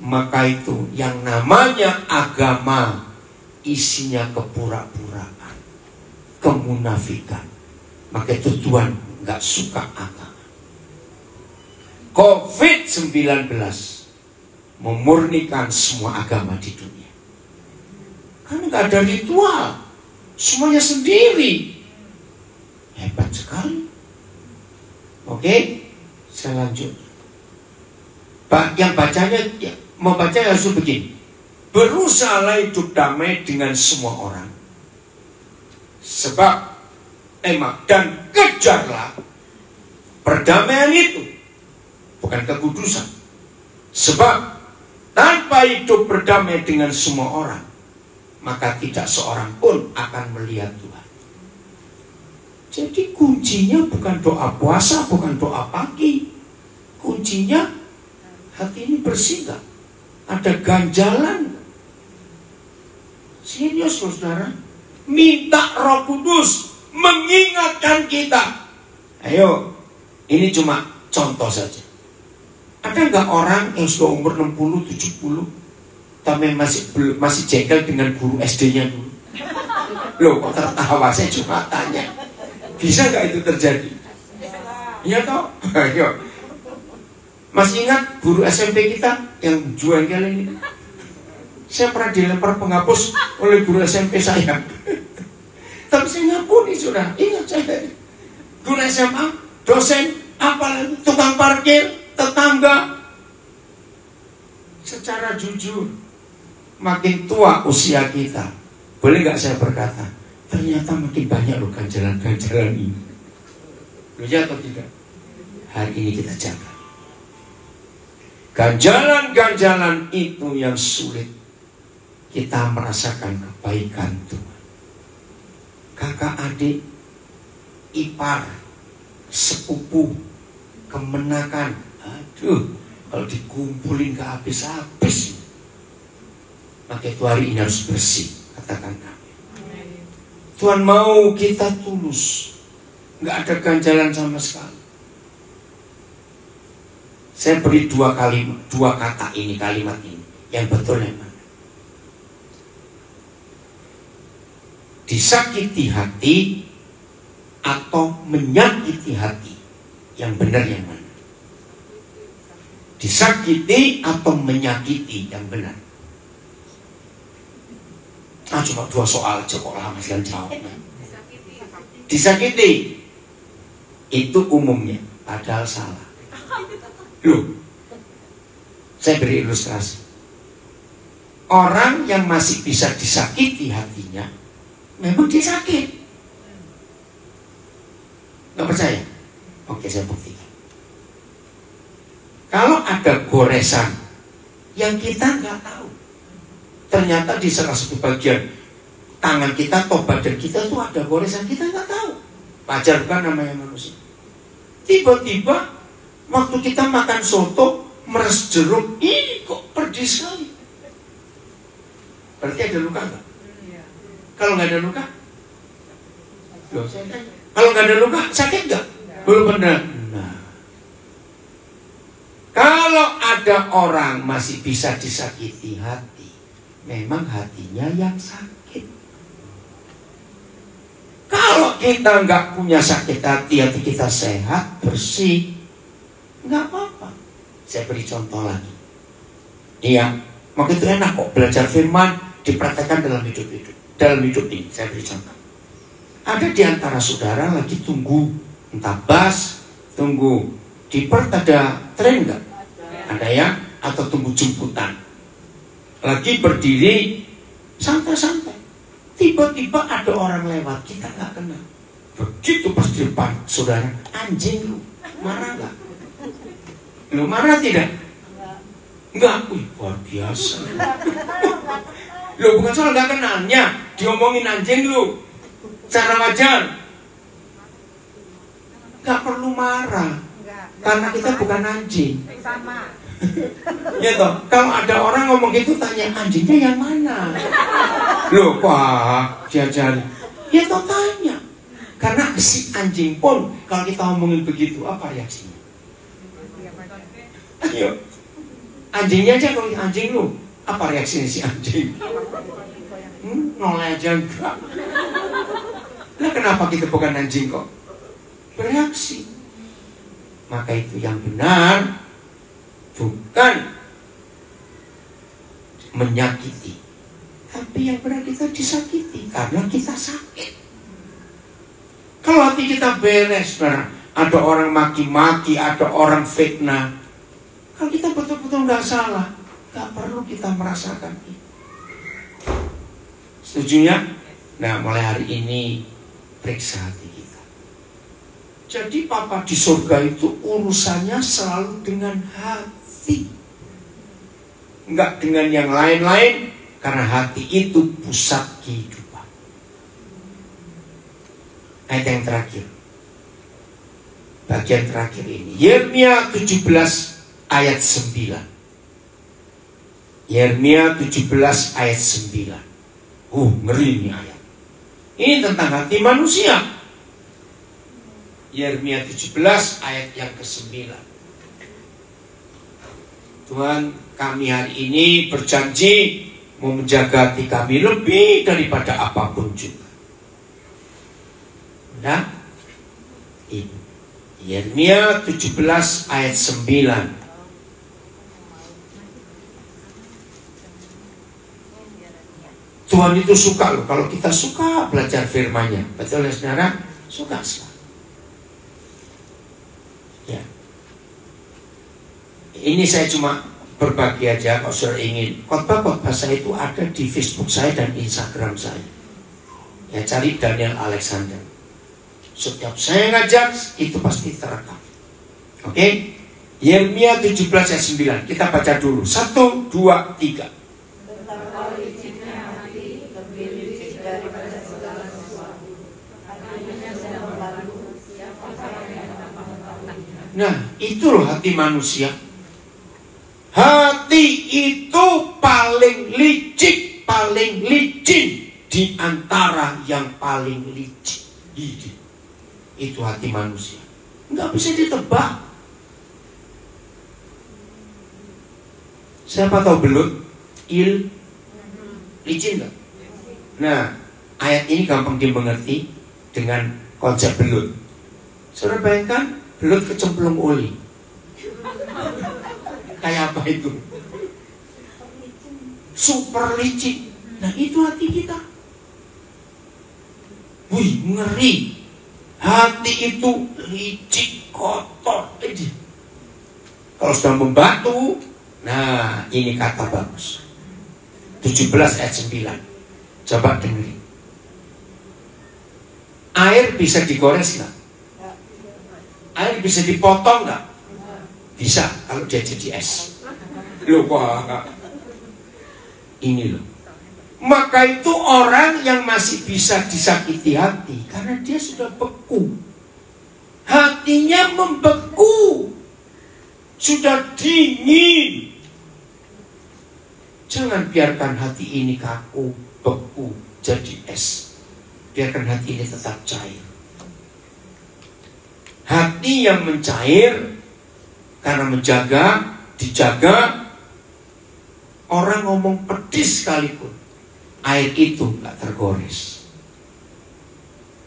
Maka itu yang namanya agama isinya kepura-puraan, kemunafikan. Maka itu Tuhan nggak suka agama. COVID-19 memurnikan semua agama di dunia. Karena nggak ada ritual, semuanya sendiri. Hebat sekali. Oke, saya lanjut. Yang bacanya, membaca harus begini. Berusahalah hidup damai dengan semua orang. Sebab dan kejarlah perdamaian itu, bukan kekudusan. Sebab tanpa hidup berdamai dengan semua orang, maka tidak seorang pun akan melihat Tuhan. Jadi kuncinya bukan doa puasa, bukan doa pagi. Kuncinya hati ini bersih gak? Ada ganjalan. Serius loh saudara. Minta Roh Kudus mengingatkan kita. Ayo, ini cuma contoh saja. Ada nggak orang yang sudah umur 60, 70 tapi masih jengkel dengan guru SD-nya dulu? Loh, kok tertawa? Saya cuma tanya. Bisa nggak itu terjadi? Iya toh? Ayo. Masih ingat guru SMP kita yang jual kali ini? Saya pernah dilempar penghapus oleh guru SMP saya. Tapi saya ngampuni sudah. Ingat saya. Guru SMA, dosen, apalagi tukang parkir, tetangga. Secara jujur, makin tua usia kita, boleh nggak saya berkata, ternyata makin banyak loh ganjalan-ganjalan ini. Loh ya atau tidak? Hari ini kita jaga. Ganjalan-ganjalan itu yang sulit kita merasakan kebaikan Tuhan. Kakak adik ipar, sepupu, kemenakan. Aduh, kalau dikumpulin ke habis-habis. Maka itu hari ini harus bersih. Katakan amin. Tuhan mau kita tulus, nggak ada ganjalan sama sekali. Saya beri dua kata ini, kalimat ini. Yang betul yang mana? Disakiti hati atau menyakiti hati? Yang benar yang mana? Disakiti atau menyakiti? Yang benar. Cuma dua soal aja kok lama sekali jawabnya. Disakiti itu umumnya, padahal salah. Loh, saya beri ilustrasi. Orang yang masih bisa disakiti hatinya, memang dia sakit. Nggak percaya? Oke, saya buktikan. Kalau ada goresan yang kita nggak tahu, ternyata di salah satu bagian tangan kita atau badan kita tuh ada goresan, kita nggak tahu. Wajar kan namanya manusia. Tiba-tiba waktu kita makan soto meres jeruk, ini kok pedih sekali. Berarti ada luka nggak? Kalau nggak ada luka, kalau nggak ada luka sakit nggak? Belum pernah. Nah, kalau ada orang masih bisa disakiti hati, memang hatinya yang sakit. Kalau kita nggak punya sakit hati, hati kita sehat, bersih, nggak apa-apa. Saya beri contoh lagi. Iya, maka itu enak kok belajar firman, dipraktekkan dalam hidup ini. Saya beri contoh. Ada di antara saudara lagi tunggu entah bus, tunggu di Perth ada tren nggak? Ada ya? Atau tunggu jemputan. Lagi berdiri santai-santai. Tiba-tiba ada orang lewat, kita nggak kenal. Begitu pas di depan saudara, anjing lu, marah nggak? Lu marah tidak? Enggak, luar biasa. Lu bukan soal nggak kenalnya, diomongin anjing lu, cara wajar. Nggak perlu marah, karena kita bukan anjing. Ya toh, kalau ada orang ngomong gitu tanya anjingnya yang mana? Loh Pak, jajan. Ya toh tanya. Karena si anjing pun kalau kita ngomongin begitu apa reaksinya? Ayo. Anjingnya aja kalau anjing lu, apa reaksinya si anjing? Noleh aja enggak. Nah kenapa kita bukan anjing kok? Bereaksi. Maka itu yang benar bukan menyakiti, tapi yang benar kita disakiti karena kita sakit. Kalau hati kita beres, benar, ada orang maki-maki, ada orang fitnah, kalau kita betul-betul nggak salah, nggak perlu kita merasakan itu. Setuju ya? Nah, mulai hari ini periksa hati kita. Jadi Papa di surga itu urusannya selalu dengan hati, enggak dengan yang lain-lain, karena hati itu pusat kehidupan. Ayat yang terakhir, bagian terakhir ini, Yeremia 17 ayat 9. Yeremia 17 ayat 9. Ngeri ini ayat. Ini tentang hati manusia. Yeremia 17 ayat yang ke-9. Tuhan, kami hari ini berjanji mau menjaga hati kami lebih daripada apapun juga. Nah, ini Yeremia 17 ayat 9. Tuhan itu suka loh kalau kita suka belajar firman-Nya. Betul ya saudara? Suka sekali. Ya. Ini saya cuma berbagi aja. Kalau saudara ingin, khotbah-khotbah saya itu ada di Facebook saya dan Instagram saya. Ya, cari Daniel Alexander. Setiap saya ngajar itu pasti terekam. Oke? Yeremia 17 ayat 9. Kita baca dulu. 1, 2, 3. Betapa licinnya hati, lebih licik daripada segala sesuatu. Hatinya sedang berlalu, Nah, itu loh hati manusia. Hati itu paling licik, paling licin di antara yang paling licik. Itu hati manusia. Nggak bisa ditebak. Siapa tahu belut? Licin nggak? Nah, ayat ini gampang dimengerti dengan konsep belut. Saudara bayangkan belut kecemplung oli. Kayak apa itu? Super licin. Nah, itu hati kita. Wih, ngeri. Hati itu licik, kotor. Kalau sudah membatu, nah ini kata bagus. 17 ayat 9. Coba dengerin. Air bisa digores nggak? Air bisa dipotong nggak? Bisa kalau dia jadi es. Loh, wah. Ini loh. Maka itu orang yang masih bisa disakiti hati karena dia sudah beku. Hatinya membeku. Sudah dingin. Jangan biarkan hati ini kaku, beku, jadi es. Biarkan hati ini tetap cair. Hati yang mencair karena menjaga, dijaga. Orang ngomong pedis sekalipun, air itu gak tergores.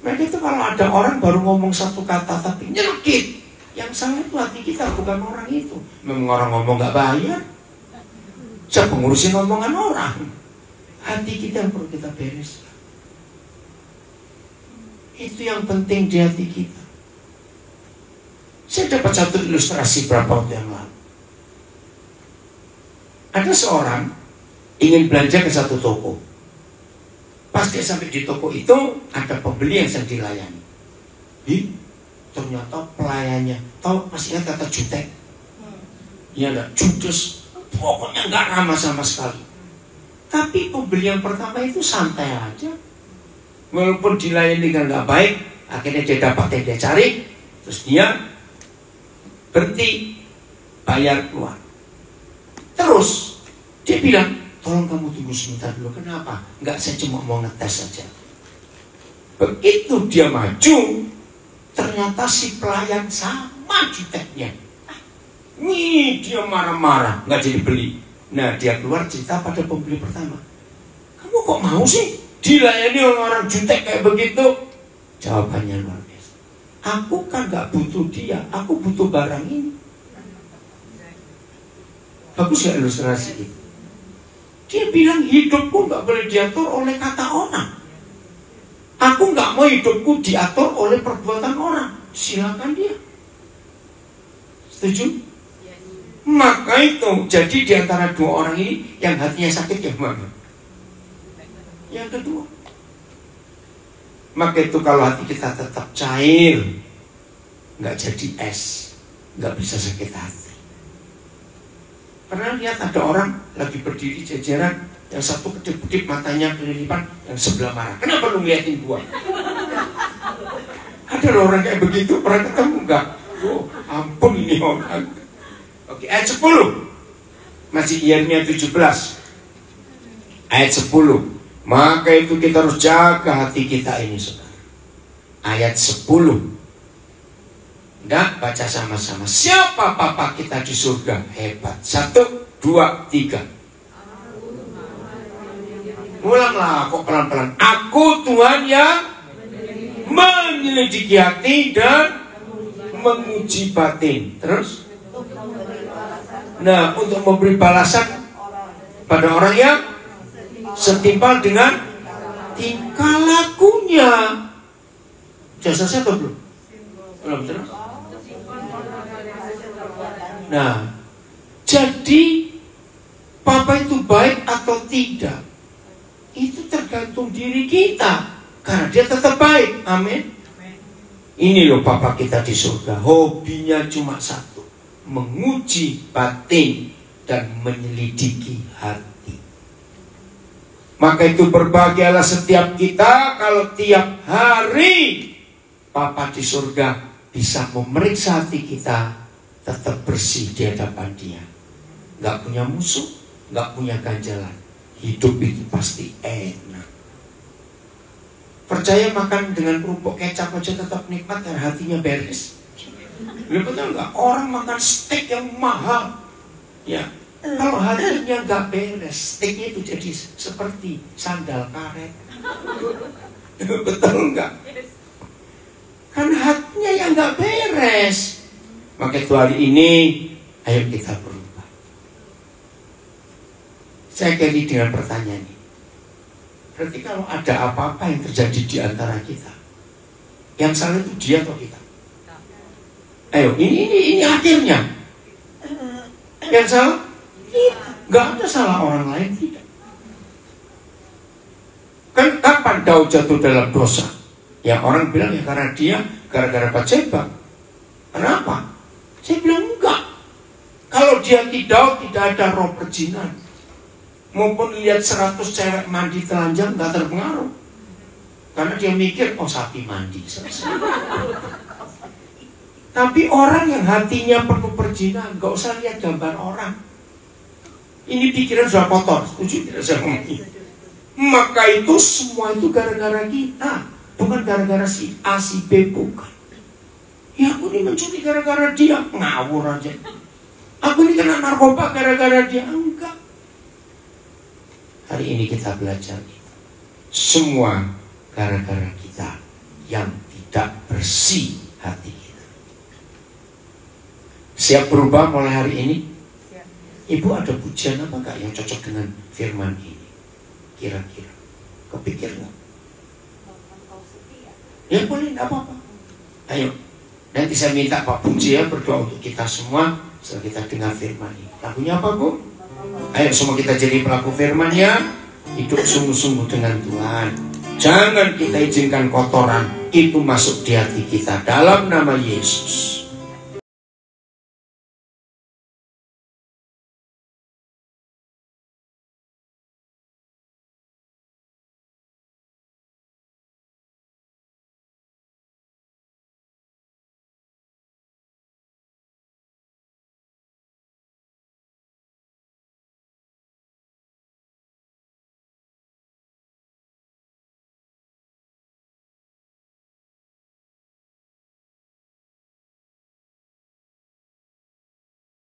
Mereka itu kalau ada orang baru ngomong satu kata tapi nyelkit, yang salah itu hati kita, bukan orang itu. Memang orang ngomong gak bayar. Siapa ngurusin omongan orang? Hati kita yang perlu kita beres. Itu yang penting di hati kita. Saya dapat satu ilustrasi berapa waktu yang lalu. Ada seorang ingin belanja ke satu toko. Pas dia sampai di toko itu, ada pembeli yang sedang dilayani. Ternyata pelayannya, tahu masih ingat kata jutek? Iya enggak, judes. Pokoknya nggak ramah sama sekali. Tapi pembeli yang pertama itu santai aja. Walaupun dilayani dengan nggak baik, akhirnya dia dapat yang dia cari. Terus dia berhenti, bayar, keluar. Terus dia bilang, tolong kamu tunggu sebentar dulu. Kenapa? Enggak, saya cuma mau ngetes saja. Begitu dia maju, ternyata si pelayan sama juteknya. Nih, dia marah-marah, nggak jadi beli. Nah, dia keluar cerita pada pembeli pertama. Kamu kok mau sih dilayani orang jutek kayak begitu? Jawabannya luar biasa. Aku kan nggak butuh dia, aku butuh barang ini. Bagus gak ilustrasi itu? Dia bilang hidupku nggak boleh diatur oleh kata orang. Aku nggak mau hidupku diatur oleh perbuatan orang. Silakan dia. Setuju? Maka itu jadi di antara dua orang ini yang hatinya sakit yang mana? Yang kedua. Maka itu kalau hati kita tetap cair, nggak jadi es, nggak bisa sakit hati. Pernah lihat ada orang lagi berdiri jajaran, yang satu kedip-kedip matanya kelilipan, yang sebelah marah. Kenapa lu ngeliatin gua? Ada orang kayak begitu, pernah ketemu nggak? Oh, ampun ini orang. Oke, ayat 10. Masih Yeremia 17. Ayat 10. Maka itu kita harus jaga hati kita ini, saudara. Ayat 10. Enggak, baca sama-sama. Siapa papa kita di surga? Hebat. 1, 2, 3. Ulanglah kok pelan-pelan. Aku Tuhan yang menyelidiki hati dan menguji batin. Terus? Nah, untuk memberi balasan pada orang yang setimpal dengan tingkah lakunya. Jasa saya atau belum? Belum terus. Nah, jadi papa itu baik atau tidak, itu tergantung diri kita. Karena dia tetap baik. Amin. Ini loh papa kita di surga. Hobinya cuma satu, menguji batin dan menyelidiki hati. Maka itu berbahagialah setiap kita kalau tiap hari Papa di surga bisa memeriksa hati kita tetap bersih di hadapan Dia. Nggak punya musuh, nggak punya ganjalan. Hidup itu pasti enak. Percaya makan dengan kerupuk kecap aja tetap nikmat karena hatinya beres. Lu betul nggak? Orang makan steak yang mahal, ya kalau hatinya nggak beres, steaknya itu jadi seperti sandal karet. Betul nggak? Kan hatinya yang nggak beres. Maka itu hari ini, ayo kita berubah. Saya akhiri dengan pertanyaan ini. Berarti kalau ada apa-apa yang terjadi di antara kita, yang salah itu dia atau kita? Ayo, ini akhirnya. Yang salah kita. Gak ada salah orang lain, tidak. Kan kapan Daud jatuh dalam dosa? Ya orang bilang ya karena dia gara-gara Batseba. Kenapa? Saya bilang enggak. Kalau dia tidak ada roh perjinan, maupun lihat 100 cewek mandi telanjang nggak terpengaruh, karena dia mikir oh sapi mandi selesai. Tapi orang yang hatinya penuh perjinan nggak usah lihat gambar orang. Ini pikiran sudah kotor, setuju tidak saya ngomong ini? Maka itu semua itu gara-gara kita, bukan gara-gara si A si B, bukan. Ya aku ini mencuri gara-gara dia, ngawur aja. Aku ini kena narkoba gara-gara dia, enggak. Hari ini kita belajar semua gara-gara kita yang tidak bersih hati kita. Siap berubah mulai hari ini? Ibu ada pujian apa enggak yang cocok dengan firman ini? Kira-kira kepikir enggak? Ya boleh, enggak apa-apa. Ayo, nanti saya minta Pak Puji ya berdoa untuk kita semua setelah kita dengar firman ini. Lagunya apa, Bu? Ayo semua kita jadi pelaku firman-Nya, hidup sungguh-sungguh dengan Tuhan. Jangan kita izinkan kotoran itu masuk di hati kita dalam nama Yesus.